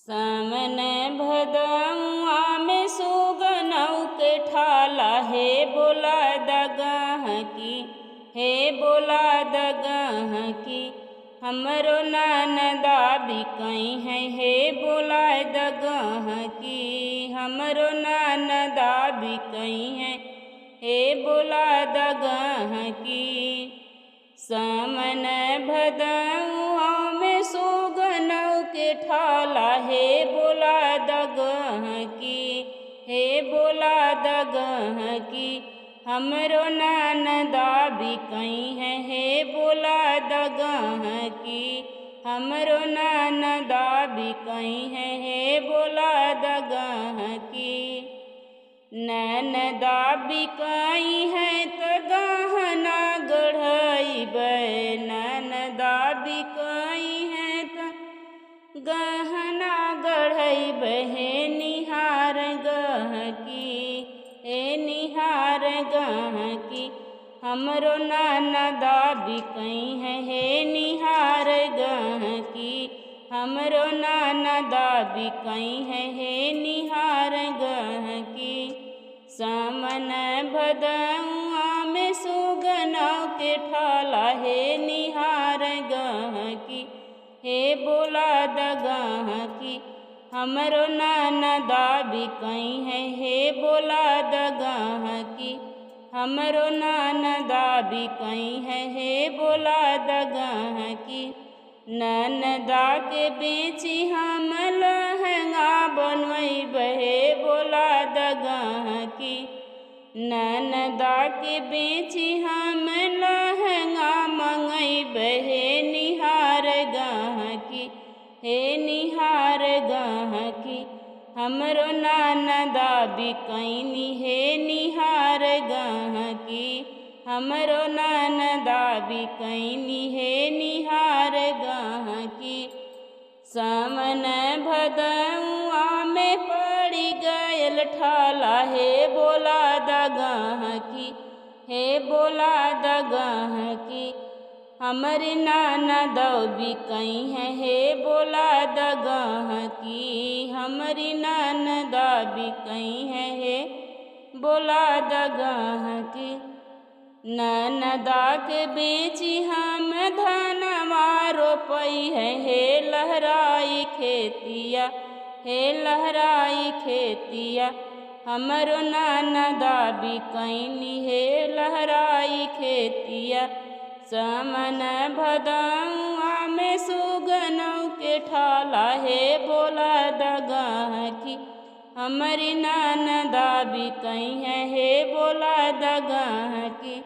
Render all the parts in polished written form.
सामन भदौआ में सुगनौ के ठाला, हे बोला दगह की, हे बोला दगह की। हमरो ननदा बिकई है, हे बोला दगह की। हमरो ननदा बिकई है, हे बोला दगह की। सामन भदौआ में सुगनौ के ठाला, हे बोला दगह की, हे बोला दगह की। हमरो ननदा बिकई है, हे बोला दगह की। हमरो ननदा बिकई है, हे बोला दगह की। ननदा बिकई है त गहना गढ़इबै, ननदा बिकई है त गहना गढ़इबै। हे निहार गहकी, हे निहार गहकी। हमरो ननदा बिकई है, हे निहार गहकी। हमरो ननदा बिकई है, हे निहार गहकी। सामन भदौआ में सुगनौ के ठाला, हे निहार गहकी, हे बोला दगह की। हमरो ननदा बिकई है, हे बोला दगह की। हमरो ननदा बिकई है, हे बोला दगह की। ननदा के बेची हम लहंगा बनवैबै, हे बोला दगह की। ननदा के बेची हम लहंगा मंगैबै, हे निहार गहकी, हे निहार गहकी। हमरो ननदा बिकैनी, हे निहार गहकी। हमरो ननदा बिकैनी, हे निहार गहकी। सामन भदौआ में पड़ी गयल ठाला, हे बोला दगह की, हे बोला दगह की। हमरी ननदौ बिकई है, हे बोला दगह की। हमरी ननदा बिकई है, हे बोला दगह की। ननदा के बेची हम धनवा रोपई है, हे लहराई खेतिया, हे लहराई खेतिया। हमरो ननदा बिकैनी, हे लहराई खेतिया। सामन भदौआ में सुगनौ के ठाला, हे बोला दगह की। हमरी ननदा बिकई है, हे बोला दगह की।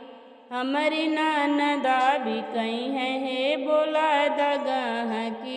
हमरी ननदा बिकई है, हे बोला दगह